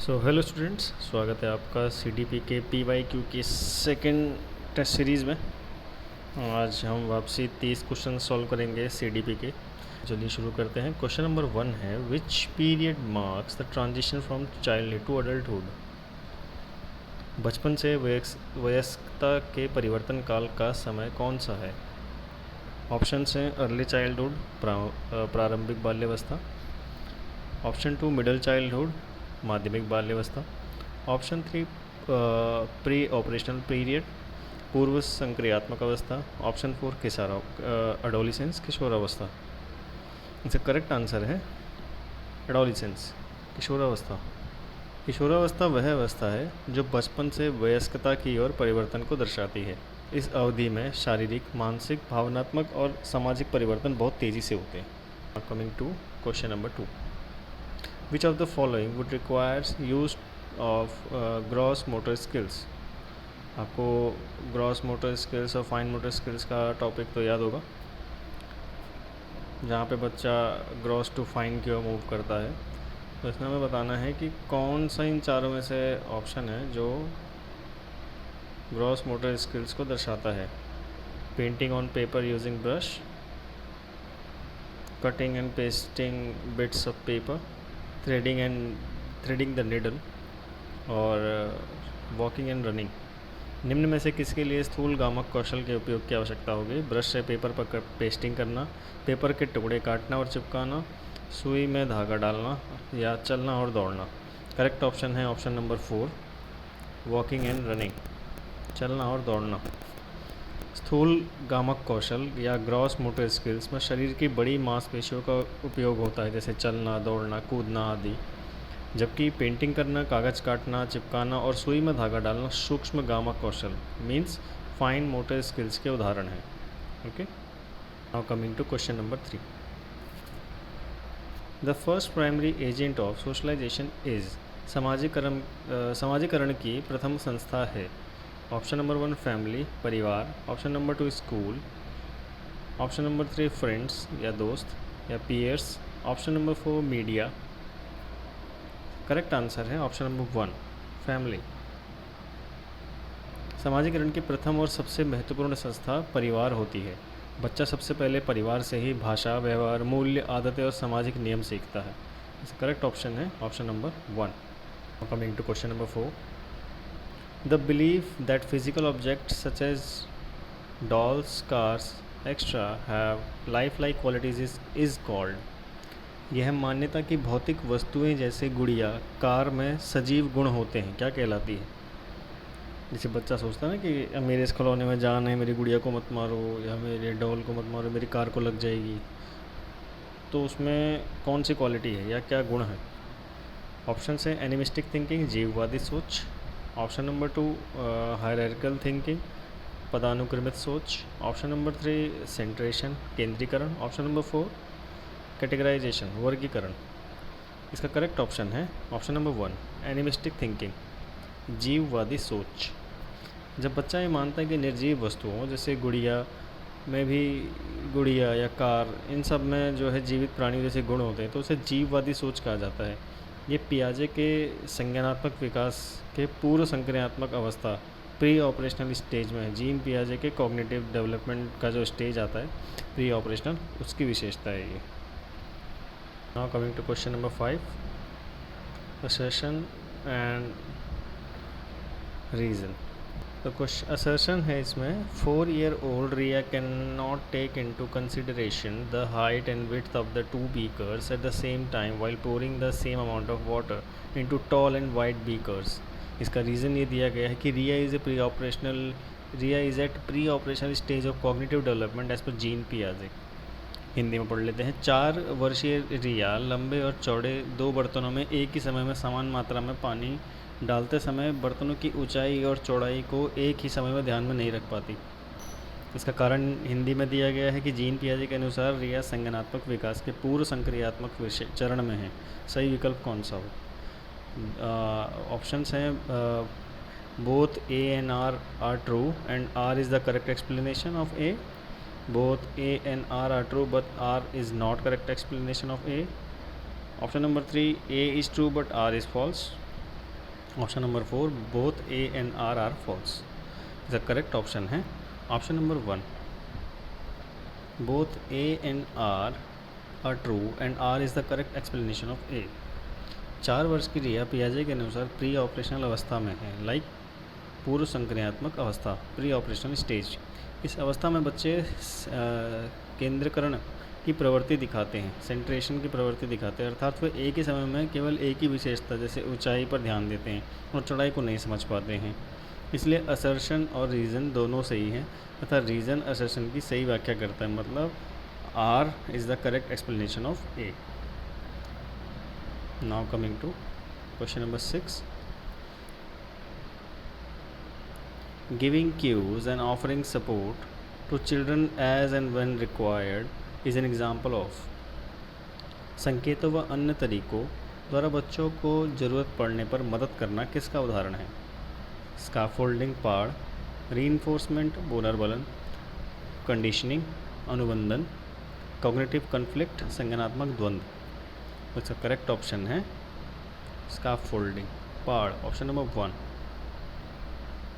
So hello students, स्वागत है आपका सीडीपी के पीवाईक्यू की सेकंड टेस्ट सीरीज़ में। आज हम वापसी 30 क्वेश्चन सॉल्व करेंगे सीडीपी के। चलिए शुरू करते हैं। क्वेश्चन नंबर 1 है, which period marks the transition from childhood to adulthood. बचपन से वयस्कता के परिवर्तन काल का समय कौन सा है? ऑप्शंस हैं अर्ली चाइल्डहुड, प्रारंभिक बाल्यावस्था। ऑप्शन 2 मिडिल चाइल्डहुड, माध्यमिक बाल्यावस्था। ऑप्शन 3 प्री ऑपरेशनल पीरियड, पूर्व संक्रियात्मक अवस्था। ऑप्शन 4 एडोलिसेंस, किशोरावस्था। इसका करेक्ट आंसर है एडोलिसेंस, किशोरावस्था। किशोरावस्था वह अवस्था है जो बचपन से वयस्कता की ओर परिवर्तन को दर्शाती है। इस अवधि में शारीरिक, मानसिक, भावनात्मक और सामाजिक परिवर्तन बहुत तेज़ी से होते हैं। Coming to question number 2, Which of the following would requires use of gross motor skills? आपको ग्रॉस मोटर स्किल्स और फाइन मोटर स्किल्स का टॉपिक तो याद होगा, जहाँ पे बच्चा ग्रॉस टू फाइन की ओर मूव करता है। तो इसमें हमें बताना है कि कौन सा इन चारों में से ऑप्शन है जो ग्रॉस मोटर स्किल्स को दर्शाता है। Painting on paper using brush, cutting and pasting bits of paper, threading the needle और वॉकिंग एंड रनिंग। निम्न में से किसके लिए स्थूल गामक कौशल के उपयोग की आवश्यकता होगी? ब्रश से पेपर पर पेस्टिंग करना, पेपर के टुकड़े काटना और चिपकाना, सुई में धागा डालना या चलना और दौड़ना। करेक्ट ऑप्शन है option number 4, walking and running, चलना और दौड़ना। स्थूल गामक कौशल या ग्रॉस मोटर स्किल्स में शरीर की बड़ी मांसपेशियों का उपयोग होता है, जैसे चलना, दौड़ना, कूदना आदि। जबकि पेंटिंग करना, कागज़ काटना, चिपकाना और सुई में धागा डालना सूक्ष्म गामक कौशल मीन्स फाइन मोटर स्किल्स के उदाहरण हैं। Okay, now coming to question number 3, the first primary agent of socialisation is. समाजीकरण की प्रथम संस्था है। ऑप्शन नंबर 1 फैमिली, परिवार। Option number 2 school. Option number 3 friends या दोस्त या peers. Option number 4 media. Correct answer है ऑप्शन नंबर 1 फैमिली। समाजीकरण की प्रथम और सबसे महत्वपूर्ण संस्था परिवार होती है। बच्चा सबसे पहले परिवार से ही भाषा, व्यवहार, मूल्य, आदतें और सामाजिक नियम सीखता है। इसका करेक्ट ऑप्शन है option number 1। Coming to question number 4, the belief that physical objects such as dolls, cars, etc. have lifelike qualities is called। यह मान्यता कि भौतिक वस्तुएं जैसे गुड़िया, कार में सजीव गुण होते हैं क्या कहलाती है? जैसे बच्चा सोचता है ना कि मेरे इस खिलौने में जान है, मेरी गुड़िया को मत मारो या मेरे डॉल को मत मारो, मेरी कार को लग जाएगी। तो उसमें कौन सी क्वालिटी है या क्या गुण है? ऑप्शन है एनिमिस्टिक थिंकिंग, जीववादी सोच। ऑप्शन नंबर 2 हायरार्किकल थिंकिंग, पदानुक्रमित सोच। ऑप्शन नंबर 3 सेंट्रेशन, केंद्रीकरण। ऑप्शन नंबर 4 कैटेगराइजेशन, वर्गीकरण। इसका करेक्ट ऑप्शन है ऑप्शन नंबर 1 एनिमिस्टिक थिंकिंग, जीववादी सोच। जब बच्चा ये मानता है कि निर्जीव वस्तुओं जैसे गुड़िया में भी, गुड़िया या कार, इन सब में जो है जीवित प्राणियों जैसे गुण होते हैं, तो उसे जीववादी सोच कहा जाता है। ये पियाजे के संज्ञानात्मक विकास के पूर्व संक्रियात्मक अवस्था, प्री ऑपरेशनल स्टेज में है। जीन पियाजे के कॉग्निटिव डेवलपमेंट का जो स्टेज आता है प्री ऑपरेशनल, उसकी विशेषता है ये। Now coming to question number 5, assertion and reason. तो क्वेश्चन असर्शन है इसमें, 4-year-old Riya can not take into consideration the height and width of the 2 beakers at the same time while pouring the same amount of water into tall and wide beakers। इसका reason ये दिया गया है कि Riya is at pre operational stage of cognitive development as per Jean पियाजे। हिंदी में पढ़ लेते हैं। 4 वर्षीय रिया लंबे और चौड़े 2 बर्तनों में एक ही समय में समान मात्रा में पानी डालते समय बर्तनों की ऊंचाई और चौड़ाई को एक ही समय में ध्यान में नहीं रख पाती। इसका कारण हिंदी में दिया गया है कि जीन पियाजे के अनुसार रिया संज्ञानात्मक विकास के पूर्व संक्रियात्मक चरण में है। सही विकल्प कौन सा हो? ऑप्शंस हैं both A and R true and R is the correct explanation of A. Both A and R true but R is not correct explanation of A. Option number 3 A is true but R is false. Option number 4 both A and R false. The correct option है option number 1 both A and R true and R is the correct explanation of A. 4 वर्ष की रिया पियाजे के अनुसार pre operational अवस्था में है, like पूर्व संक्रियात्मक अवस्था, प्री ऑपरेशनल स्टेज। इस अवस्था में बच्चे केंद्रीकरण की प्रवृत्ति दिखाते हैं, सेंट्रेशन की प्रवृत्ति दिखाते हैं, अर्थात वे एक ही समय में केवल एक ही विशेषता जैसे ऊंचाई पर ध्यान देते हैं और चौड़ाई को नहीं समझ पाते हैं। इसलिए असर्शन और रीज़न दोनों सही हैं तथा रीज़न असर्शन की सही व्याख्या करता है, मतलब R is the correct explanation of A. Now coming to question number 6। Giving cues and offering support to children as and when required is an example of। संकेतों व अन्य तरीकों द्वारा बच्चों को ज़रूरत पड़ने पर मदद करना किसका उदाहरण है? स्काफोल्डिंग पाड़, रीइंफोर्समेंट पुनर्बलन, कंडीशनिंग अनुबंधन, कॉग्निटिव कन्फ्लिक्ट संज्ञानात्मक द्वंद्व। इसका करेक्ट ऑप्शन है स्काफोल्डिंग पाड़, ऑप्शन नंबर 1।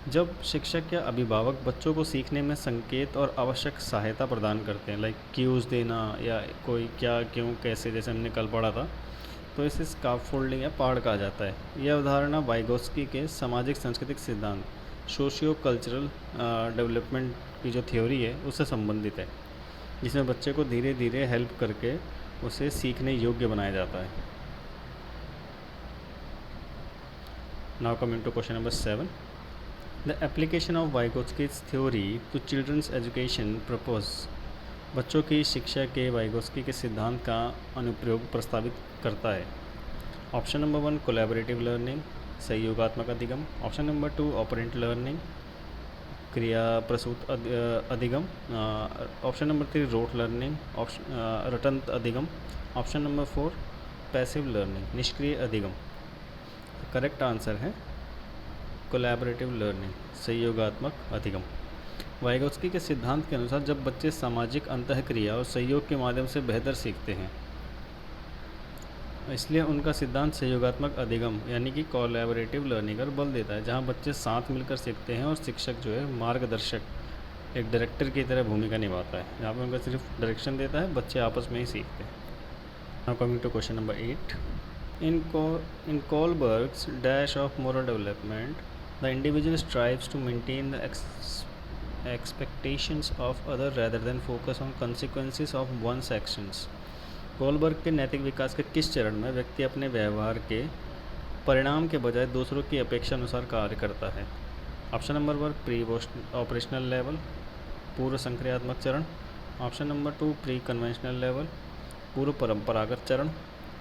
जब शिक्षक या अभिभावक बच्चों को सीखने में संकेत और आवश्यक सहायता प्रदान करते हैं, लाइक क्यूज़ देना या कोई क्या क्यों कैसे, जैसे हमने कल पढ़ा था, तो इसे स्काफोल्डिंग या पहाड़ कहा जाता है। यह अवधारणा वाइगोत्स्की के सामाजिक सांस्कृतिक सिद्धांत सोशियो कल्चरल डेवलपमेंट की जो थ्योरी है उससे संबंधित है, जिसमें बच्चे को धीरे धीरे हेल्प करके उसे सीखने योग्य बनाया जाता है। Now coming to question number 7। The application of Vygotsky's theory to children's education propose. बच्चों की शिक्षा के वाइगोत्स्की के सिद्धांत का अनुप्रयोग प्रस्तावित करता है। ऑप्शन नंबर 1 कोलैबोरेटिव लर्निंग, सहयोगात्मक अधिगम। ऑप्शन नंबर 2 ऑपरेंट लर्निंग, क्रिया प्रसूत अधिगम। ऑप्शन नंबर 3 रोट लर्निंग, रटंत अधिगम। ऑप्शन नंबर 4 पैसिव लर्निंग, निष्क्रिय अधिगम। करेक्ट आंसर है कोलैबोरेटिव लर्निंग, सहयोगात्मक अधिगम। वाइगोत्स्की के सिद्धांत के अनुसार जब बच्चे सामाजिक अंतःक्रिया और सहयोग के माध्यम से बेहतर सीखते हैं, इसलिए उनका सिद्धांत सहयोगात्मक अधिगम यानी कि कोलैबोरेटिव लर्निंग पर बल देता है, जहां बच्चे साथ मिलकर सीखते हैं और शिक्षक जो है मार्गदर्शक, एक डायरेक्टर की तरह भूमिका निभाता है, जहाँ पर उनका सिर्फ डायरेक्शन देता है, बच्चे आपस में ही सीखते हैं। Now coming to question number 8। In Kohlberg's dash of moral development the individual strives to maintain the expectations of other rather than focus on consequences of one's actions। Kohlberg के नैतिक विकास के किस चरण में व्यक्ति अपने व्यवहार के परिणाम के बजाय दूसरों की अपेक्षा अनुसार कार्य करता है? Option number 1 pre operational level, पूर्व संक्रियात्मक चरण। Option number 2 pre conventional level, पूर्व परंपरागत चरण।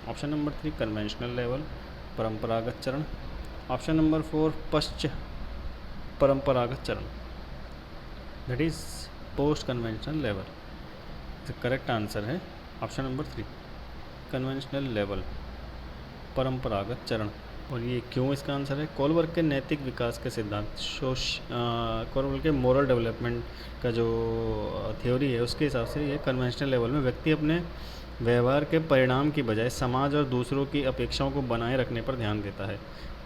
ऑप्शन नंबर 3 कन्वेंशनल लेवल, परंपरागत चरण। ऑप्शन नंबर 4 पश्च परंपरागत चरण, that is post conventional level. The correct answer है ऑप्शन नंबर 3 कन्वेंशनल लेवल, परंपरागत चरण। और ये क्यों इसका आंसर है? कोलबर्ग के नैतिक विकास के सिद्धांत कोलबर्ग के मोरल डेवलपमेंट का जो थ्योरी है उसके हिसाब से ये कन्वेंशनल लेवल में व्यक्ति अपने व्यवहार के परिणाम की बजाय समाज और दूसरों की अपेक्षाओं को बनाए रखने पर ध्यान देता है।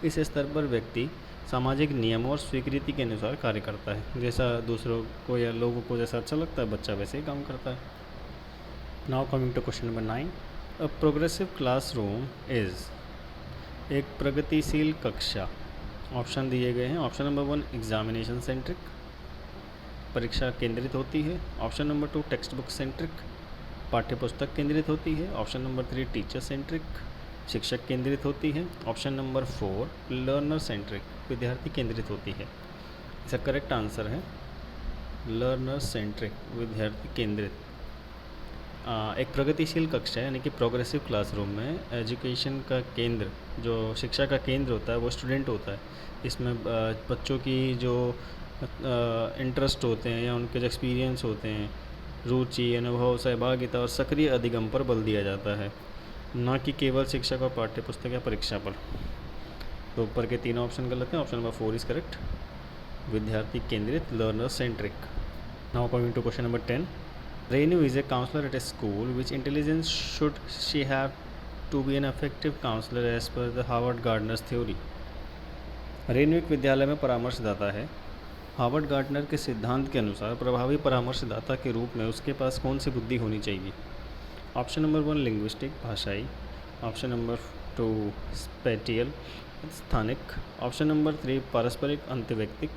इस स्तर पर व्यक्ति सामाजिक नियमों और स्वीकृति के अनुसार कार्य करता है, जैसा दूसरों को या लोगों को जैसा अच्छा लगता है बच्चा वैसे ही काम करता है। Now coming to question number 9। A progressive classroom is. एक प्रगतिशील कक्षा। ऑप्शन दिए गए हैं। ऑप्शन नंबर 1 एग्जामिनेशन सेंट्रिक, परीक्षा केंद्रित होती है। Option number 2 text book centric, पाठ्य पुस्तक केंद्रित होती है। ऑप्शन नंबर 3 टीचर सेंट्रिक, शिक्षक केंद्रित होती है। ऑप्शन नंबर 4 लर्नर सेंट्रिक, विद्यार्थी केंद्रित होती है। इसका करेक्ट आंसर है लर्नर सेंट्रिक, विद्यार्थी केंद्रित। एक प्रगतिशील कक्षा यानी कि प्रोग्रेसिव क्लासरूम में एजुकेशन का केंद्र, जो शिक्षा का केंद्र होता है वो स्टूडेंट होता है। इसमें बच्चों की जो इंटरेस्ट होते हैं या उनके जो एक्सपीरियंस होते हैं, रुचि, अनुभव, सहभागिता और सक्रिय अधिगम पर बल दिया जाता है, न कि केवल शिक्षक और पाठ्य पुस्तक या परीक्षा पर। तो ऊपर के 3 ऑप्शन गलत हैं। ऑप्शन नंबर 4 इज करेक्ट, विद्यार्थी केंद्रित, learner centric. Now coming to question number 10। Renu is a counselor at a school. Which intelligence should she have to be an effective counselor as per the Howard Gardner's theory? रेनविक विद्यालय में परामर्शदाता है। Harvard Gartner के सिद्धांत के अनुसार प्रभावी परामर्शदाता के रूप में उसके पास कौन सी बुद्धि होनी चाहिए? ऑप्शन नंबर 1 लिंग्विस्टिक भाषाई, ऑप्शन नंबर 2 स्पेटियल स्थानिक, ऑप्शन नंबर 3 पारस्परिक अंतर्वैयक्तिक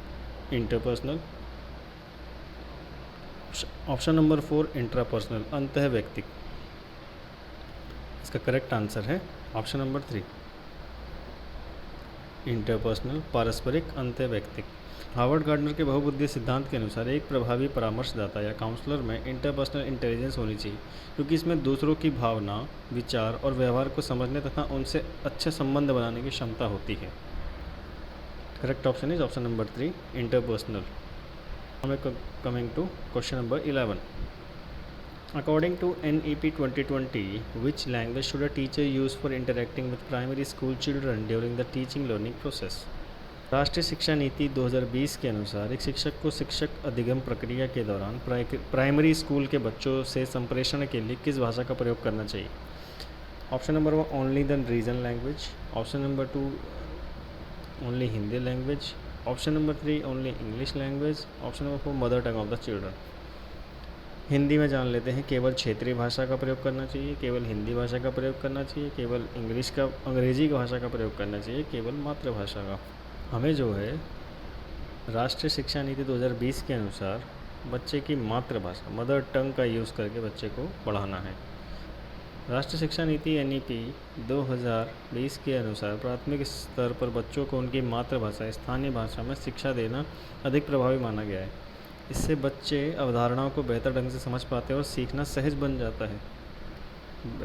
इंटरपर्सनल, ऑप्शन नंबर 4 इंट्रापर्सनल अंतःवैयक्तिक। इसका करेक्ट आंसर है ऑप्शन नंबर 3 इंटरपर्सनल पारस्परिक अंतःवैयक्तिक। हार्वर्ड गार्डनर के बहुबुद्धि सिद्धांत के अनुसार एक प्रभावी परामर्शदाता या काउंसलर में इंटरपर्सनल इंटेलिजेंस होनी चाहिए, क्योंकि इसमें दूसरों की भावना, विचार और व्यवहार को समझने तथा उनसे अच्छे संबंध बनाने की क्षमता होती है। Correct option is option number 3 interpersonal. Coming to question number 11. According to NEP 2020, which language should a teacher use for interacting with primary school children during the teaching learning process? राष्ट्रीय शिक्षा नीति 2020 के अनुसार एक शिक्षक को शिक्षक अधिगम प्रक्रिया के दौरान प्राइमरी स्कूल के बच्चों से संप्रेषण के लिए किस भाषा का प्रयोग करना चाहिए? Option number 1 only the region language, option number 2 only Hindi language, option number 3 only English language, option number 4 mother tongue of the children. Hindi में जान लेते हैं, केवल क्षेत्रीय भाषा का प्रयोग करना चाहिए, केवल हिंदी भाषा का प्रयोग करना चाहिए, केवल अंग्रेजी भाषा का प्रयोग करना चाहिए, केवल मातृभाषा का। हमें जो है राष्ट्रीय शिक्षा नीति 2020 के अनुसार बच्चे की मातृभाषा मदर टंग का यूज़ करके बच्चे को पढ़ाना है। राष्ट्रीय शिक्षा नीति NEP 2020 के अनुसार प्राथमिक स्तर पर बच्चों को उनकी मातृभाषा स्थानीय भाषा में शिक्षा देना अधिक प्रभावी माना गया है। इससे बच्चे अवधारणाओं को बेहतर ढंग से समझ पाते हैं और सीखना सहज बन जाता है।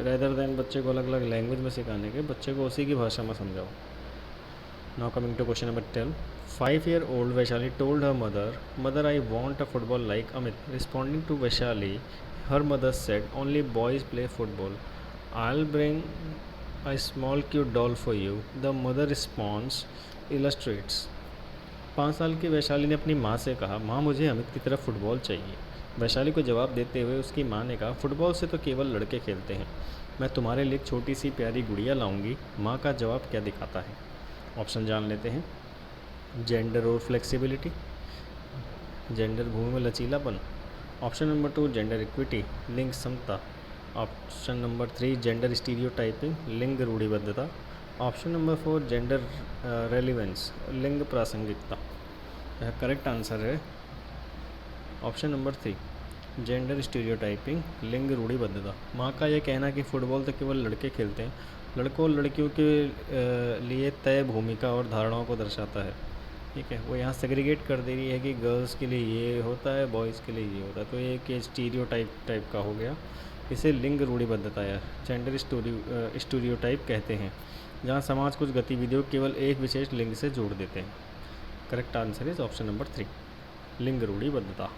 रेदर देन बच्चे को अलग अलग लैंग्वेज में सिखाने के, बच्चे को उसी की भाषा में समझाओ। Now coming to question number 12. 5-year-old Vaishali told her mother, I want a football like Amit. Responding to Vaishali, her mother said, only boys play football. I'll bring a small cute doll for you. The mother response illustrates. 5 साल की वैशाली ने अपनी माँ से कहा, माँ मुझे अमित की तरफ फुटबॉल चाहिए। वैशाली को जवाब देते हुए उसकी माँ ने कहा, फुटबॉल से तो केवल लड़के खेलते हैं, मैं तुम्हारे लिए एक छोटी सी प्यारी गुड़िया लाऊंगी। माँ का जवाब क्या दिखाता है? ऑप्शन जान लेते हैं। जेंडर और फ्लेक्सिबिलिटी, जेंडर भूमि में लचीलापन, ऑप्शन नंबर 2 जेंडर इक्विटी लिंग समता, ऑप्शन नंबर 3 जेंडर स्टीरियोटाइपिंग लिंग रूढ़िबद्धता, ऑप्शन नंबर 4 जेंडर रेलिवेंस लिंग प्रासंगिकता। यह करेक्ट आंसर है ऑप्शन नंबर 3 जेंडर स्टीरियोटाइपिंग लिंग रूढ़िबद्धता। माँ का यह कहना कि फुटबॉल तो केवल लड़के खेलते हैं, लड़कों और लड़कियों के लिए तय भूमिका और धारणाओं को दर्शाता है। ठीक है, वो यहाँ सेग्रीगेट कर दे रही है कि गर्ल्स के लिए ये होता है, बॉयज़ के लिए ये होता है, तो ये कि स्टीरियोटाइप का हो गया। इसे लिंग रूढ़िबद्धता या जेंडर स्टीरियोटाइप कहते हैं, जहाँ समाज कुछ गतिविधियों केवल एक विशेष लिंग से जोड़ देते हैं। Correct answer is option number 3 लिंग रूढ़िबद्धता।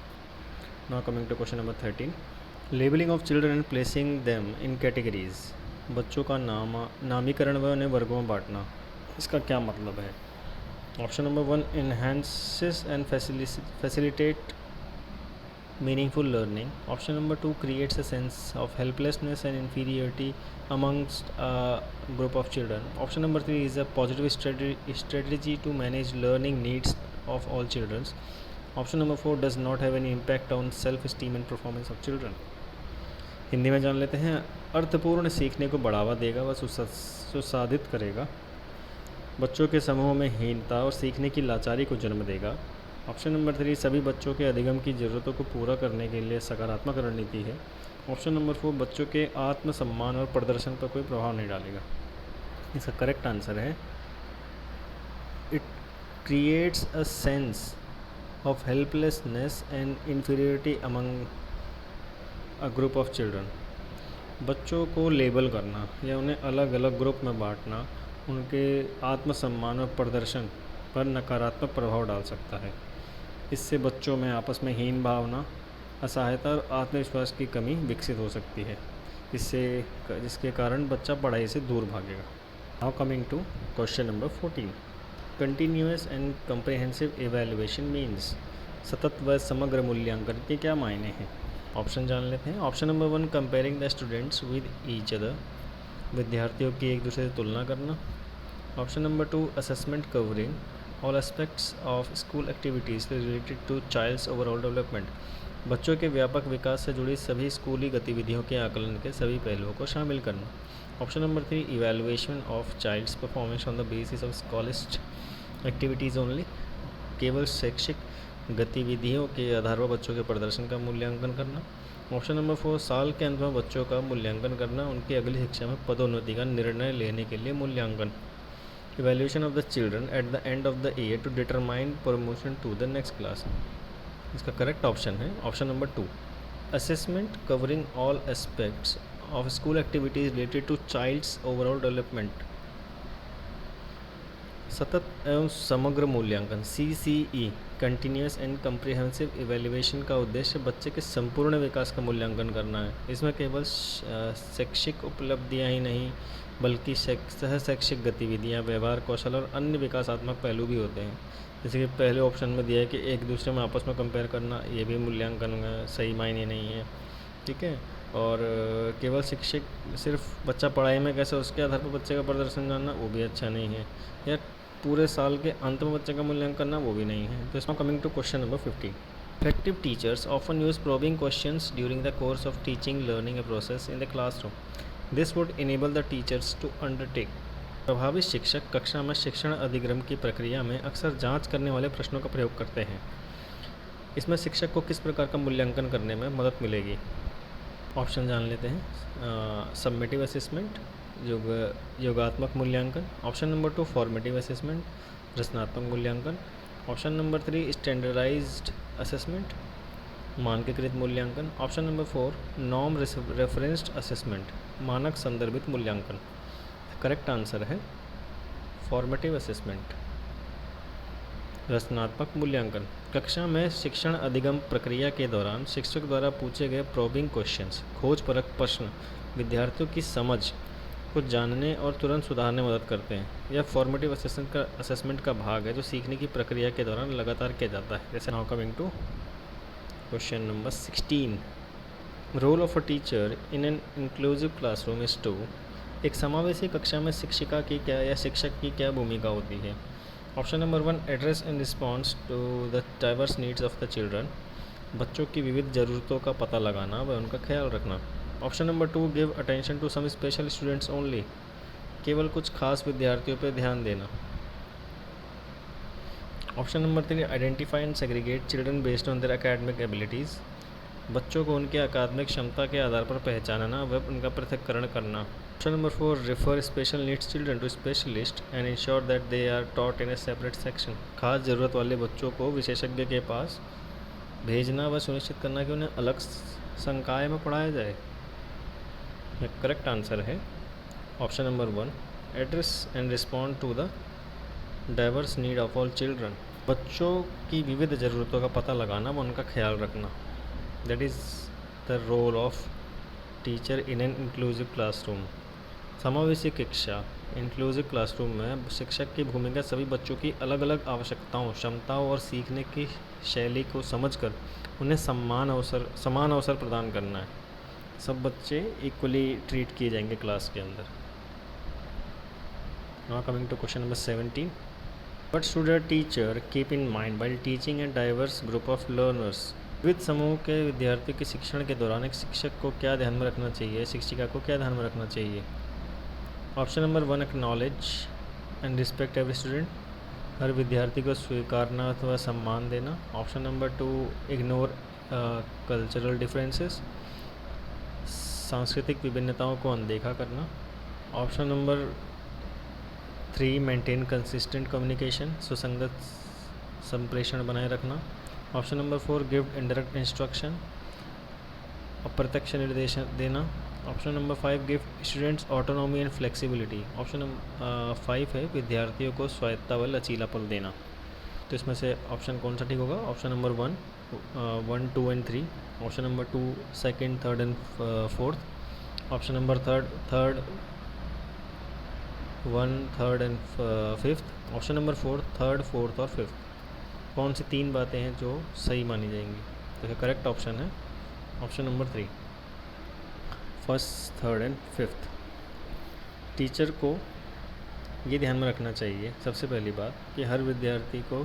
Now coming to question number 13. Labelling of children and placing them in categories. बच्चों का नामीकरण व उन्हें वर्गों में बांटना, इसका क्या मतलब है? Option number 1 enhances and facilitate meaningful learning. Option number 2 creates a sense of helplessness and inferiority amongst a group of children. Option number 3 is a positive strategy to manage learning needs of all children. Option number 4 does not have any impact on self-esteem and performance of children. Hindi में जान लेते हैं। अर्थपूर्ण सीखने को बढ़ावा देगा व सुसाधित करेगा, बच्चों के समूह में हीनता और सीखने की लाचारी को जन्म देगा। ऑप्शन नंबर 3 सभी बच्चों के अधिगम की ज़रूरतों को पूरा करने के लिए सकारात्मक रणनीति है। ऑप्शन नंबर 4 बच्चों के आत्मसम्मान और प्रदर्शन पर कोई प्रभाव नहीं डालेगा। इसका करेक्ट आंसर है it creates a sense of helplessness and inferiority among a group of children. बच्चों को लेबल करना या उन्हें अलग अलग ग्रुप में बांटना उनके आत्मसम्मान और प्रदर्शन पर नकारात्मक प्रभाव डाल सकता है। इससे बच्चों में आपस में हीन भावना, असहायता और आत्मविश्वास की कमी विकसित हो सकती है, जिसके कारण बच्चा पढ़ाई से दूर भागेगा। Now coming to question number 14. Continuous and comprehensive evaluation means. सतत व समग्र मूल्यांकन के क्या मायने हैं? ऑप्शन जान लेते हैं। Option number 1 comparing the students with each other, विद्यार्थियों की एक दूसरे से तुलना करना। Option number 2 assessment covering all aspects of school activities related to child's overall development. बच्चों के व्यापक विकास से जुड़ी सभी स्कूली गतिविधियों के आकलन के सभी पहलुओं को शामिल करना। Option number 3, evaluation of child's performance on the basis of scholastic activities only. केवल शैक्षिक गतिविधियों के आधार पर बच्चों के प्रदर्शन का मूल्यांकन करना। ऑप्शन नंबर 4, साल के अंत में बच्चों का मूल्यांकन करना, उनकी अगली शिक्षा में पदोन्नति का निर्णय लेने के लिए मूल्यांकन। Evaluation of the children at the end of the year to determine promotion to the next class. इसका करेक्ट ऑप्शन है option number 2, assessment covering all aspects of school activities related to child's overall development. सतत एवं समग्र मूल्यांकन CCE continuous and comprehensive evaluation का उद्देश्य बच्चे के संपूर्ण विकास का मूल्यांकन करना है। इसमें केवल शैक्षिक उपलब्धियां ही नहीं बल्कि सह शैक्षिक गतिविधियां, व्यवहार कौशल और अन्य विकासात्मक पहलू भी होते हैं। जैसे कि पहले ऑप्शन में दिया है कि एक दूसरे में आपस में कंपेयर करना, ये भी मूल्यांकन सही मायने नहीं है, ठीक है। और केवल शिक्षक सिर्फ बच्चा पढ़ाई में कैसे उसके आधार पर बच्चे का प्रदर्शन जानना, वो भी अच्छा नहीं है। या पूरे साल के अंत में बच्चे का मूल्यांकन करना, वो भी नहीं है। तो इसमें coming to question number 50, effective teachers often use probing questions during the course of teaching learning a process in the classroom. This would enable the teachers to undertake. प्रभावी शिक्षक कक्षा में शिक्षण अधिगम की प्रक्रिया में अक्सर जांच करने वाले प्रश्नों का प्रयोग करते हैं। इसमें शिक्षक को किस प्रकार का मूल्यांकन करने में मदद मिलेगी? ऑप्शन जान लेते हैं। सबमिटिव असेसमेंट, योगात्मक मूल्यांकन। ऑप्शन नंबर 2, फॉर्मेटिव असेसमेंट, रचनात्मक मूल्यांकन। ऑप्शन नंबर 3, स्टैंडर्डाइज्ड असेसमेंट, मानकीकृत मूल्यांकन। Option number 4, norm referenced assessment, मानक संदर्भित मूल्यांकन। करेक्ट आंसर है फॉर्मेटिव असेसमेंट, रचनात्मक मूल्यांकन। कक्षा में शिक्षण अधिगम प्रक्रिया के दौरान शिक्षक द्वारा पूछे गए प्रोबिंग क्वेश्चंस, खोजपरक प्रश्न विद्यार्थियों की समझ को जानने और तुरंत सुधारने में मदद करते हैं। यह फॉर्मेटिव असेसमेंट का भाग है जो सीखने की प्रक्रिया के दौरान लगातार किया जाता है। जैसे now coming to question number 16, role of a teacher in an inclusive classroom is to. एक समावेशी कक्षा में शिक्षिका की क्या या शिक्षक की क्या भूमिका होती है? Option number 1, address and response to the diverse needs of the children, बच्चों की विविध ज़रूरतों का पता लगाना व उनका ख्याल रखना। Option number 2, give attention to some special students only, केवल कुछ खास विद्यार्थियों पर ध्यान देना। Option number 3, identify and segregate children based on their academic abilities, बच्चों को उनके अकादमिक क्षमता के आधार पर पहचानना व उनका पृथक्करण करना। Option number 4, refer special needs children to specialist and ensure that they are taught in a separate section, खास ज़रूरत वाले बच्चों को विशेषज्ञ के पास भेजना व सुनिश्चित करना कि उन्हें अलग संकाय में पढ़ाया जाए। करेक्ट आंसर है option number 1, address and respond to the diverse need of all children, बच्चों की विविध ज़रूरतों का पता लगाना व उनका ख्याल रखना। That is the role of teacher in an inclusive classroom. समावेशी कक्षा इंक्लूसिव क्लासरूम में शिक्षक की भूमिका सभी बच्चों की अलग अलग आवश्यकताओं, क्षमताओं और सीखने की शैली को समझकर उन्हें समान अवसर प्रदान करना है। सब बच्चे इक्वली ट्रीट किए जाएंगे क्लास के अंदर। Now coming to question number 17, what should a teacher keep in mind while teaching a diverse group of learners. विविध समूह के विद्यार्थियों के शिक्षण के दौरान एक शिक्षक को क्या ध्यान में रखना चाहिए, शिक्षिका को क्या ध्यान में रखना चाहिए? Option number 1, acknowledge and respect every student, हर विद्यार्थी को स्वीकारना अथवा सम्मान देना। Option number 2, ignore cultural differences, सांस्कृतिक विभिन्नताओं को अनदेखा करना। Option number 3, maintain consistent communication, सुसंगत संप्रेषण बनाए रखना। Option number 4, give indirect instruction, अप्रत्यक्ष निर्देश देना। Option number 5, give students autonomy and flexibility. Option number 5 है विद्यार्थियों को स्वायत्ता व लचीलापन देना। तो इसमें से ऑप्शन कौन सा ठीक होगा? Option number 1, 2 and 3। Option number 2, second, third and fourth. Option number third 1, third and fifth. Option number 4, third, fourth और फिफ्थ। कौन सी 3 बातें हैं जो सही मानी जाएंगी? तो करेक्ट ऑप्शन है option number 3, first, third and fifth. Teacher को ये ध्यान में रखना चाहिए सबसे पहली बात कि हर विद्यार्थी को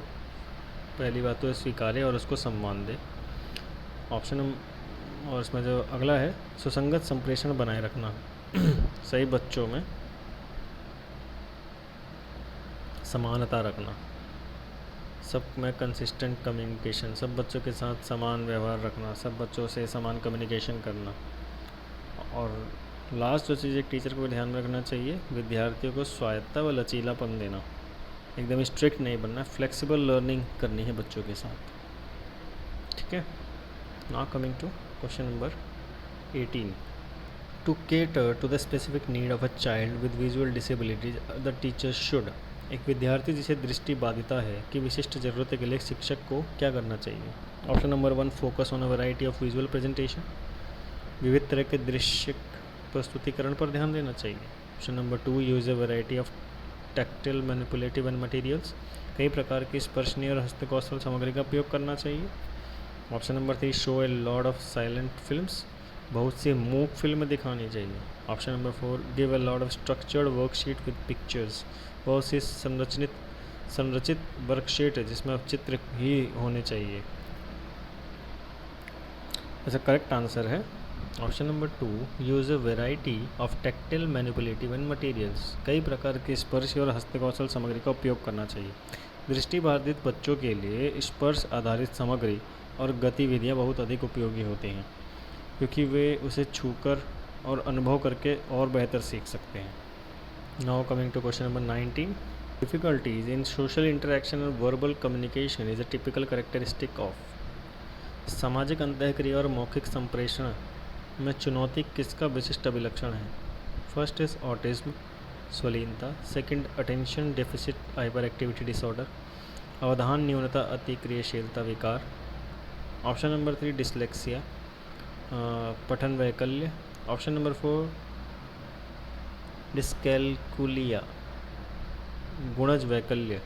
पहली बात तो स्वीकारे और उसको सम्मान दे। और इसमें जो अगला है सुसंगत संप्रेषण बनाए रखना सही बच्चों में समानता रखना, सब में कंसिस्टेंट कम्युनिकेशन, सब बच्चों के साथ समान व्यवहार रखना, सब बच्चों से समान कम्युनिकेशन करना। और लास्ट जो चीज़ एक टीचर को ध्यान में रखना चाहिए, विद्यार्थियों को स्वायत्ता व लचीलापन देना, एकदम स्ट्रिक्ट नहीं बनना, फ्लेक्सिबल लर्निंग करनी है बच्चों के साथ। ठीक है। Now coming to question number 18। To cater to the specific need of a child with visual disabilities the teacher should. एक विद्यार्थी जिसे दृष्टि बाधिता है की विशिष्ट ज़रूरत के लिए शिक्षक को क्या करना चाहिए? Option number 1, focus on a variety of visual presentation, विविध तरह के दृश्य प्रस्तुतिकरण पर ध्यान देना चाहिए। Option number 2, use a variety of tactile manipulative and materials, कई प्रकार की स्पर्शनीय और हस्तकौशल सामग्री का उपयोग करना चाहिए। Option number 3, show a lot of silent films, बहुत सी मूक फिल्में दिखानी चाहिए। Option number 4, give a lot of structured worksheet with pictures, बहुत सी संरचित वर्कशीट है जिसमें अब चित्र ही होने चाहिए। इसका करेक्ट आंसर है option number 2, use a variety of tactile manipulative and materials, कई प्रकार के स्पर्श और हस्तकौशल सामग्री का उपयोग करना चाहिए। दृष्टिबाधित बच्चों के लिए स्पर्श आधारित सामग्री और गतिविधियाँ बहुत अधिक उपयोगी होती हैं क्योंकि वे उसे छूकर और अनुभव करके और बेहतर सीख सकते हैं। Now coming to question number 19। Difficulties in social interaction और verbal communication is a typical characteristic of. सामाजिक अंतःक्रिया और मौखिक संप्रेषण में चुनौती किसका विशिष्ट अभिलक्षण है? फर्स्ट इज ऑटिज्म, स्वलीनता। Second, attention deficit hyper activity disorder, अवधान न्यूनता अतिक्रियाशीलता विकार। ऑप्शन नंबर 3, डिसलेक्सिया, पठन वैकल्य। ऑप्शन नंबर 4, डिस्कैलकुलिया, गुणज वैकल्य।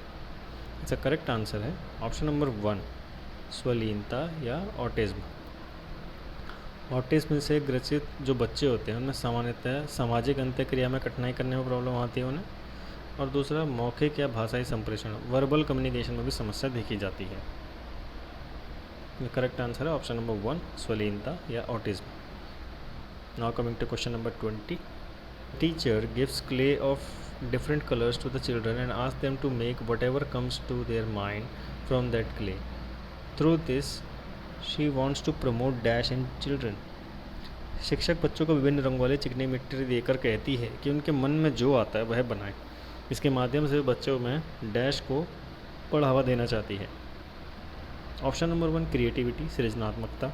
इसका करेक्ट आंसर है ऑप्शन नंबर 1, स्वलीनता या ऑटिज्म। ऑटिज्म से ग्रसित जो बच्चे होते हैं उनमें सामान्यतः सामाजिक अंतःक्रिया में कठिनाई करने में प्रॉब्लम आती है उन्हें, और दूसरा मौखिक या भाषाई संप्रेषण वर्बल कम्युनिकेशन में भी समस्या देखी जाती है। करेक्ट आंसर है ऑप्शन नंबर 1, स्वलीनता या autism. Now coming to question number 20। Teacher gives clay of different colors to the children and ask them to make whatever comes to their mind from that clay. Through this, she wants to promote dash in children. शिक्षक बच्चों को विभिन्न रंगों वाली चिकनी मिट्टी देकर कहती है कि उनके मन में जो आता है वह बनाएं। इसके माध्यम से बच्चों में डैश को बढ़ावा देना चाहती है। ऑप्शन नंबर 1, क्रिएटिविटी, सृजनात्मकता।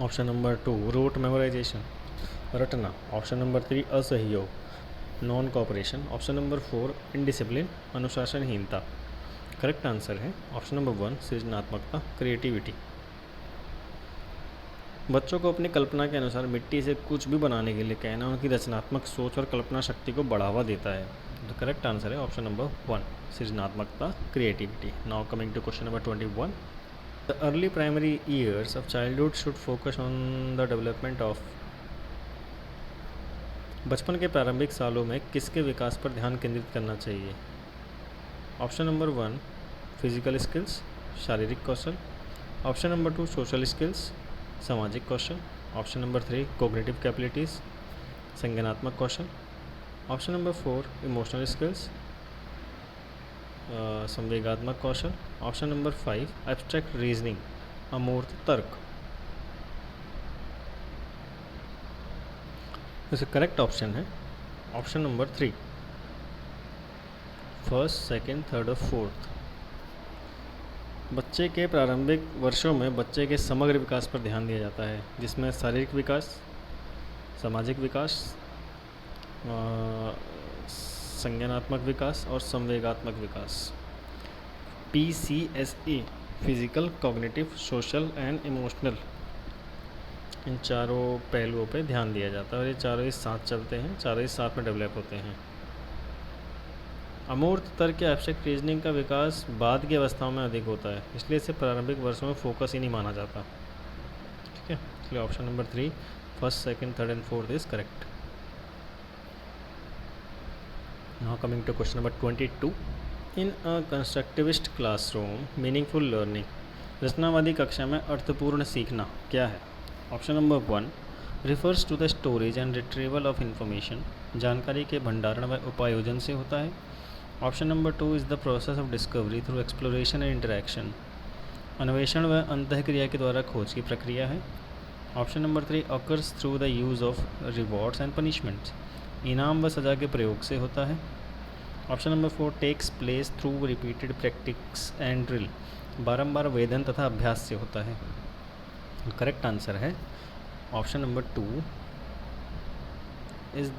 ऑप्शन नंबर 2, रोट मेमोराइजेशन, रटना। ऑप्शन नंबर 3, असहयोग, non cooperation. Option number 4, indiscipline, अनुशासनहीनता। करेक्ट आंसर है ऑप्शन नंबर 1, सृजनात्मकता, क्रिएटिविटी। बच्चों को अपनी कल्पना के अनुसार मिट्टी से कुछ भी बनाने के लिए कहना उनकी रचनात्मक सोच और कल्पना शक्ति को बढ़ावा देता है। तो करेक्ट आंसर है ऑप्शन नंबर 1, सृजनात्मकता, creativity. Now coming to question number 21। The early primary years of childhood should focus on the development of. बचपन के प्रारंभिक सालों में किसके विकास पर ध्यान केंद्रित करना चाहिए? ऑप्शन नंबर 1, फिजिकल स्किल्स, शारीरिक कौशल। ऑप्शन नंबर 2, सोशल स्किल्स, सामाजिक कौशल। ऑप्शन नंबर 3, कोग्निटिव कैपेबिलिटीज़, संज्ञानात्मक कौशल। ऑप्शन नंबर 4, इमोशनल स्किल्स, संवेगात्मक कौशल। ऑप्शन नंबर 5, एब्स्ट्रैक्ट रीजनिंग, अमूर्त तर्क। इसका करेक्ट ऑप्शन है option number 3, first, second, third और फोर्थ। बच्चे के प्रारंभिक वर्षों में बच्चे के समग्र विकास पर ध्यान दिया जाता है जिसमें शारीरिक विकास, सामाजिक विकास, संज्ञानात्मक विकास और संवेगात्मक विकास। PCSA, physical, cognitive, social and emotional, इन चारों पहलुओं पे ध्यान दिया जाता है और ये चारों ही साथ चलते हैं, चारों ही साथ में डेवलप होते हैं। अमूर्त तर्क या एब्स्ट्रैक्ट रीजनिंग का विकास बाद की अवस्थाओं में अधिक होता है, इसलिए इसे प्रारंभिक वर्षों में फोकस ही नहीं माना जाता। ठीक है, इसलिए option number 3, first, second, third and fourth is correct. Now coming to question number 22. In a constructivist classroom, meaningful learning. रचनावादी कक्षा में अर्थपूर्ण सीखना क्या है? Option number 1 refers to the storage and retrieval of information. जानकारी के भंडारण व उपायोजन से होता है. Option number 2 is the process of discovery through exploration and interaction. अन्वेषण व अंतःक्रिया के द्वारा खोज की प्रक्रिया है. Option number 3 occurs through the use of rewards and punishments. इनाम व सज़ा के प्रयोग से होता है. Option number 4 takes place through repeated practice and drill. बारंबार वेदन तथा अभ्यास से होता है. करेक्ट आंसर है option number 2 is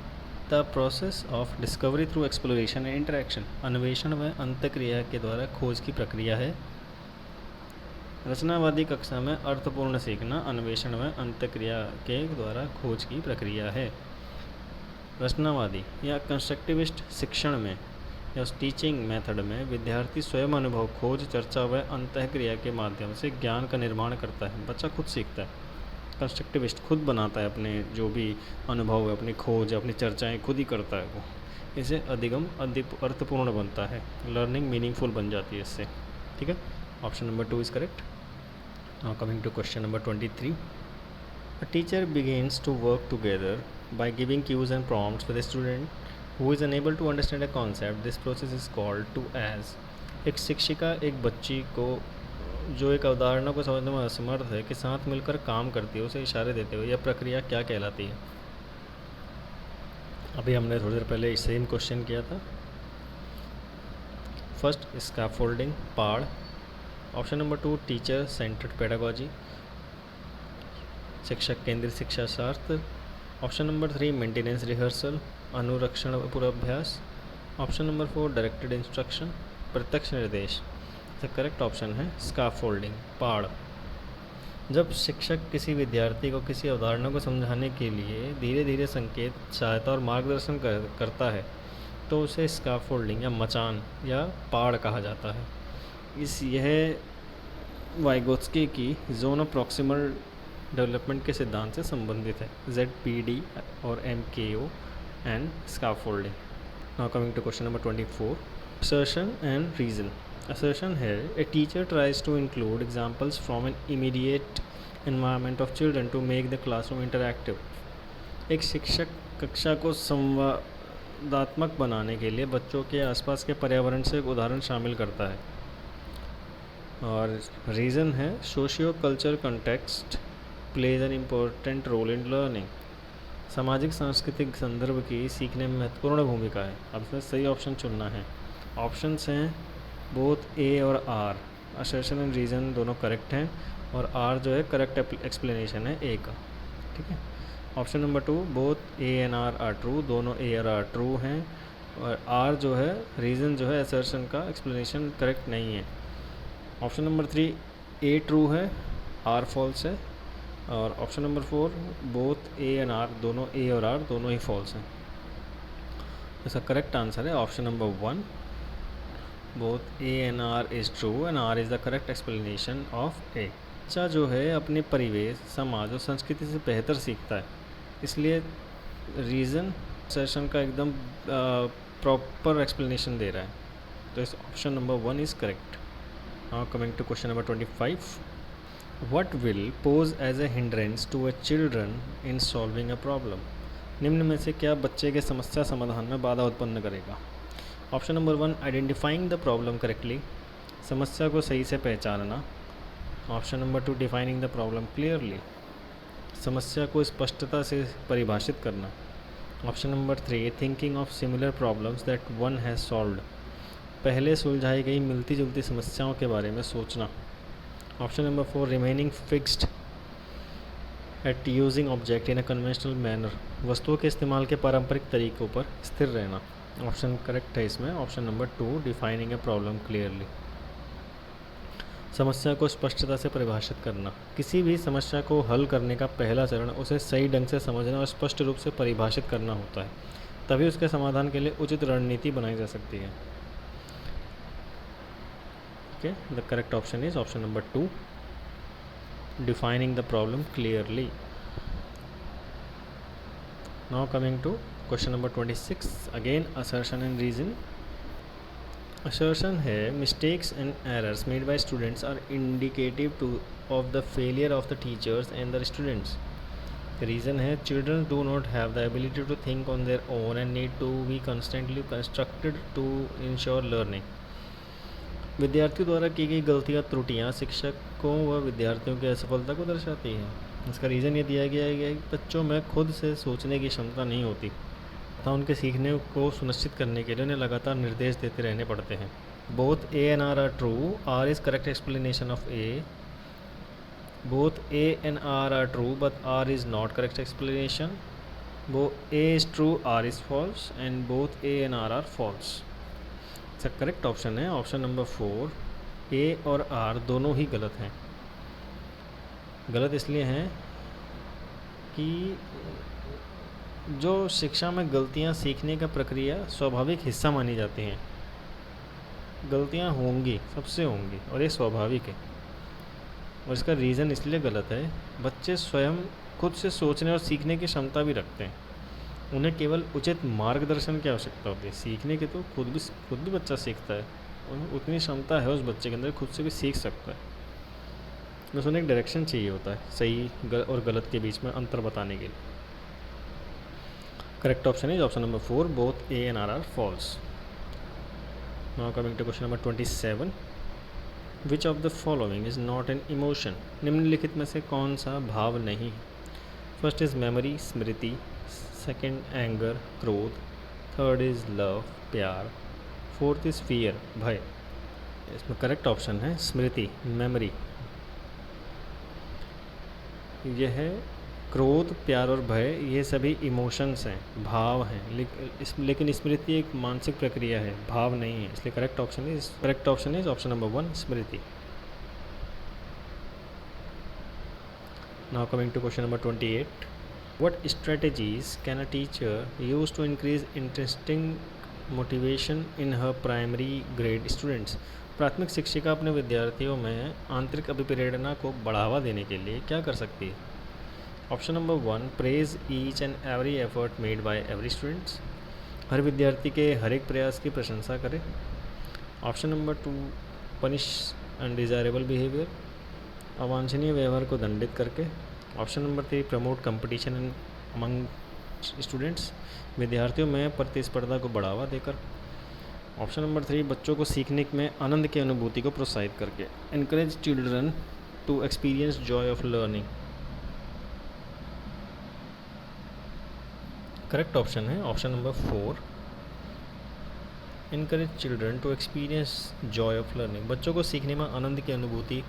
the process of discovery through exploration and interaction. अन्वेषण व अंतःक्रिया के द्वारा खोज की प्रक्रिया है. रचनावादी कक्षा में अर्थपूर्ण सीखना अन्वेषण व अंतःक्रिया के द्वारा खोज की प्रक्रिया है. रचनावादी या कंस्ट्रक्टिविस्ट शिक्षण में या उस टीचिंग मेथड में विद्यार्थी स्वयं अनुभव, खोज, चर्चा व अंतःक्रिया के माध्यम से ज्ञान का निर्माण करता है. बच्चा खुद सीखता है. कंस्ट्रक्टिविस्ट खुद बनाता है अपने जो भी अनुभव है, अपनी खोज, अपनी चर्चाएं खुद ही करता है. वो इसे अधिगम अर्थपूर्ण बनता है. लर्निंग मीनिंगफुल बन जाती है इससे. ठीक है, option number 2 is correct. Now coming to question number 23. A teacher begins to work together by giving cues and prompts for the student who is unable to understand a concept. This process is called to as. एक शिक्षिका एक बच्ची को जो एक अवधारणा को समझने में असमर्थ है के साथ मिलकर काम करती है, उसे इशारे देते हुए. यह प्रक्रिया क्या कहलाती है? अभी हमने थोड़ी देर पहले सेम क्वेश्चन किया था. फर्स्ट स्कैफोल्डिंग, पाड़. Option number 2 teacher centred pedagogy, शिक्षक केंद्रित शिक्षा शास्त्र. ऑप्शन नंबर 3 मेंटेनेंस रिहर्सल, अनुरक्षण पूर्वाभ्यास. ऑप्शन नंबर 4 डायरेक्टेड इंस्ट्रक्शन, प्रत्यक्ष निर्देश. द करेक्ट ऑप्शन है स्कैफोल्डिंग, पाड़. जब शिक्षक किसी विद्यार्थी को किसी अवधारणा को समझाने के लिए धीरे धीरे संकेत, सहायता और मार्गदर्शन करता है तो उसे स्कैफोल्डिंग या मचान या पाड़ कहा जाता है. यह वाइगोत्स्की की जोन ऑफ प्रॉक्सिमल डेवलपमेंट के सिद्धांत से संबंधित है. ZPD और MKO and scaffolding. Now coming to question number 24. Assertion and reason. Assertion है a teacher tries to include examples from an immediate environment of children to make the classroom interactive. एक शिक्षक कक्षा को संवादात्मक बनाने के लिए बच्चों के आसपास के पर्यावरण से एक उदाहरण शामिल करता है. और रीज़न है socio culture context plays an important role in learning. सामाजिक सांस्कृतिक संदर्भ की सीखने में महत्वपूर्ण भूमिका है. अब इसमें सही ऑप्शन चुनना है. ऑप्शंस हैं बोथ ए और आर. असर्शन एंड रीज़न दोनों करेक्ट हैं और आर जो है करेक्ट एक्सप्लेनेशन है ए का. ठीक है, option number 2 both A and R are true, दोनों ए और आर ट्रू हैं. और आर जो है रीज़न जो है असर्शन का एक्सप्लेनेशन करेक्ट नहीं है. ऑप्शन नंबर 3 ए ट्रू है, आर फॉल्स है. और option number 4 both A and R, दोनों ए और आर दोनों ही फॉल्स हैं. इसका करेक्ट आंसर है option number 1 both A and R is true and R is the correct explanation of A. बच्चा जो है अपने परिवेश, समाज और संस्कृति से बेहतर सीखता है, इसलिए रीज़न सेशन का एकदम प्रॉपर एक्सप्लेनेशन दे रहा है. तो इस option number 1 is correct. Now coming to question number 25. What will pose as a hindrance to a children in solving a problem? निम्न में से क्या बच्चे के समस्या समाधान में बाधा उत्पन्न करेगा? Option number 1 identifying the problem correctly, समस्या को सही से पहचानना. Option number 2 defining the problem clearly, समस्या को स्पष्टता से परिभाषित करना. Option number 3 thinking of similar problems that one has solved, पहले सुलझाई गई मिलती जुलती समस्याओं के बारे में सोचना. Option number 4 remaining fixed at using object in a conventional manner, वस्तुओं के इस्तेमाल के पारंपरिक तरीकों पर स्थिर रहना. ऑप्शन करेक्ट है इसमें option number 2 defining a problem clearly, समस्या को स्पष्टता से परिभाषित करना. किसी भी समस्या को हल करने का पहला चरण उसे सही ढंग से समझना और स्पष्ट रूप से परिभाषित करना होता है, तभी उसके समाधान के लिए उचित रणनीति बनाई जा सकती है. Okay, the correct option is option number 2 defining the problem clearly. Now coming to question number 26 again assertion and reason. Assertion है mistakes and errors made by students are indicative to of the failure of the teachers and the students. Reason है children do not have the ability to think on their own and need to be constantly constructed to ensure learning. विद्यार्थियों द्वारा की गई गलतियाँ त्रुटियाँ शिक्षकों व विद्यार्थियों की असफलता को दर्शाती हैं। इसका रीज़न ये दिया गया है कि बच्चों में खुद से सोचने की क्षमता नहीं होती तथा उनके सीखने को सुनिश्चित करने के लिए उन्हें लगातार निर्देश देते रहने पड़ते हैं। Both A and R true, R is correct explanation of A. Both A and R are true, but R is not correct explanation. Both A is true, R is false, and both A and R are false. इसका correct option है option number 4। A और R दोनों ही गलत हैं। गलत इसलिए हैं कि जो शिक्षा में गलतियां सीखने का प्रक्रिया स्वाभाविक हिस्सा मानी जाती हैं। गलतियां होंगी, सबसे होंगी, और ये स्वाभाविक है। और इसका रीज़न इसलिए गलत है, बच्चे स्वयं खुद से सोचने और सीखने की क्षमता भी रखते हैं। उन्हें केवल उचित मार्गदर्शन की आवश्यकता होती है। सीखने के तो खुद भी बच्चा सीखता है, और उतनी क्षमता है उस बच्चे के अंदर, खुद से भी सीख सकता है। बस उन्हें एक डायरेक्शन चाहिए होता है सही और गलत के बीच में अंतर बताने के लिए। Correct option is option number 4, both A and R are false. Now coming to question number 27। Which of the following is not an emotion. निम्नलिखित में से कौन सा भाव नहीं है। फर्स्ट इज़ मेमोरी, स्मृति। सेकंड एंगर, क्रोध। थर्ड इज़ लव, प्यार। फोर्थ इज़ फियर, भय। इसमें करेक्ट ऑप्शन है स्मृति, मेमोरी। यह है क्रोध, प्यार और भय, ये सभी इमोशंस हैं, भाव हैं। लेकिन स्मृति एक मानसिक प्रक्रिया है, भाव नहीं है। इसलिए correct option is option number 1, स्मृति। Now coming to question number 28। What strategies can a teacher use to increase interesting motivation in her primary grade students. प्राथमिक शिक्षिका अपने विद्यार्थियों में आंतरिक अभिप्रेरणा को बढ़ावा देने के लिए क्या कर सकती है। Option number 1, praise each and every effort made by every students. हर विद्यार्थी के हर एक प्रयास की प्रशंसा करें। Option number 2, punish undesirable behaviour. अवांछनीय व्यवहार को दंडित करके। Option number 3, promote competition in among students. विद्यार्थियों में प्रतिस्पर्धा को बढ़ावा देकर। ऑप्शन नंबर 3, बच्चों को सीखने में आनंद की अनुभूति को प्रोत्साहित करके। Encourage children to experience joy of learning. Correct option है option number 4, encourage children to experience joy of learning. बच्चों को सीखने में आनंद की अनुभूति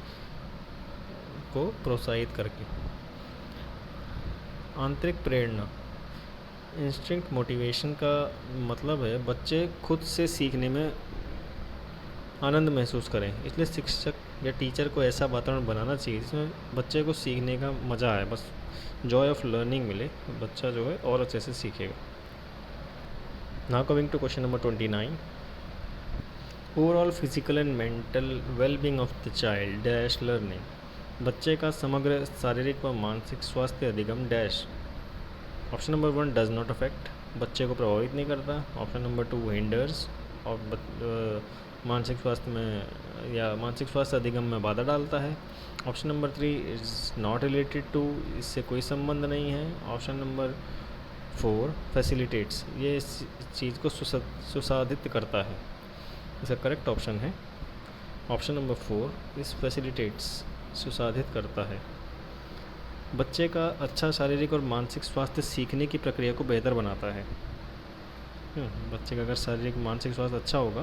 को प्रोत्साहित करके। आंतरिक प्रेरणा, इंस्टिंक्ट मोटिवेशन का मतलब है बच्चे खुद से सीखने में आनंद महसूस करें। इसलिए शिक्षक या टीचर को ऐसा वातावरण बनाना चाहिए जिसमें बच्चे को सीखने का मज़ा आए, बस जॉय ऑफ लर्निंग मिले, बच्चा जो है और अच्छे से सीखेगा। Now coming to question number 29। Overall physical and mental wellbeing of the child dash learning. बच्चे का समग्र शारीरिक व मानसिक स्वास्थ्य अधिगम dash. Option number 1, does not affect, बच्चे को प्रभावित नहीं करता। ऑप्शन नंबर 2, हिंडर्स, और मानसिक स्वास्थ्य अधिगम में बाधा डालता है। Option number 3, is not related to, इससे कोई संबंध नहीं है। ऑप्शन नंबर 4, फैसिलिटेट्स, ये इस चीज़ को सुसाधित करता है। इसका करेक्ट ऑप्शन है ऑप्शन नंबर 4, इस फैसिलिटेट्स, सुसाधित करता है। बच्चे का अच्छा शारीरिक और मानसिक स्वास्थ्य सीखने की प्रक्रिया को बेहतर बनाता है। बच्चे का अगर शारीरिक मानसिक स्वास्थ्य अच्छा होगा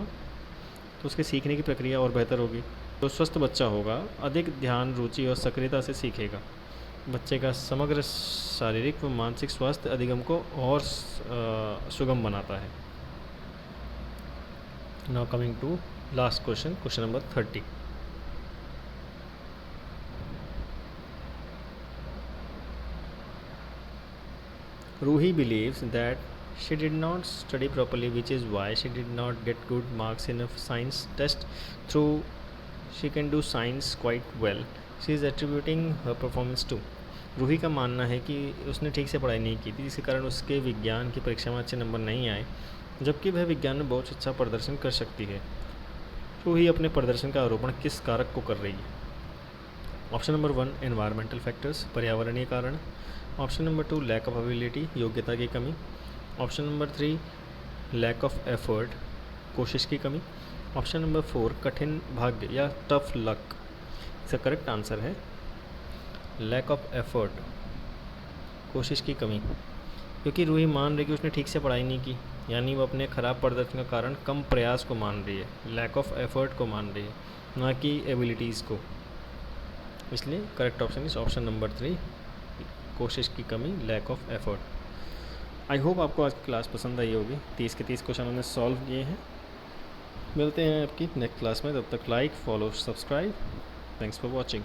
तो उसके सीखने की प्रक्रिया और बेहतर होगी। तो स्वस्थ बच्चा होगा अधिक ध्यान, रुचि और सक्रियता से सीखेगा। बच्चे का समग्र शारीरिक व मानसिक स्वास्थ्य अधिगम को और सुगम बनाता है। Now coming to last question, question number 30। Ruhi believes that she did not study properly, which is why she did not get good marks in a science test. Though she can do science quite well, she is attributing her performance to. Ruhi का मानना है कि उसने ठीक से पढ़ाई नहीं की थी, जिसके कारण उसके विज्ञान की परीक्षा में अच्छे नंबर नहीं आए, जबकि वह विज्ञान में बहुत अच्छा प्रदर्शन कर सकती है। रूही अपने प्रदर्शन का आरोपण किस कारक को कर रही है? ऑप्शन नंबर 1 एनवायरमेंटल फैक्टर्स, पर्यावरणीय कारण। Option number 2 lack of ability, योग्यता की कमी। Option number 3 lack of effort, कोशिश की कमी। ऑप्शन नंबर 4 कठिन भाग्य या टफ लक। इसका करेक्ट आंसर है लैक ऑफ एफर्ट, कोशिश की कमी। क्योंकि रूही मान रही कि उसने ठीक से पढ़ाई नहीं की, यानी वो अपने ख़राब प्रदर्शन का कारण कम प्रयास को मान रही है, लैक ऑफ एफर्ट को मान रही है, ना कि एबिलिटीज़ को। इसलिए correct option is option number 3, कोशिश की कमी, lack of effort. I hope आपको आज की क्लास पसंद आई होगी। 30 के 30 क्वेश्चन हमने सॉल्व किए हैं। मिलते हैं आपकी नेक्स्ट क्लास में, तब तक like, follow, subscribe. Thanks for watching.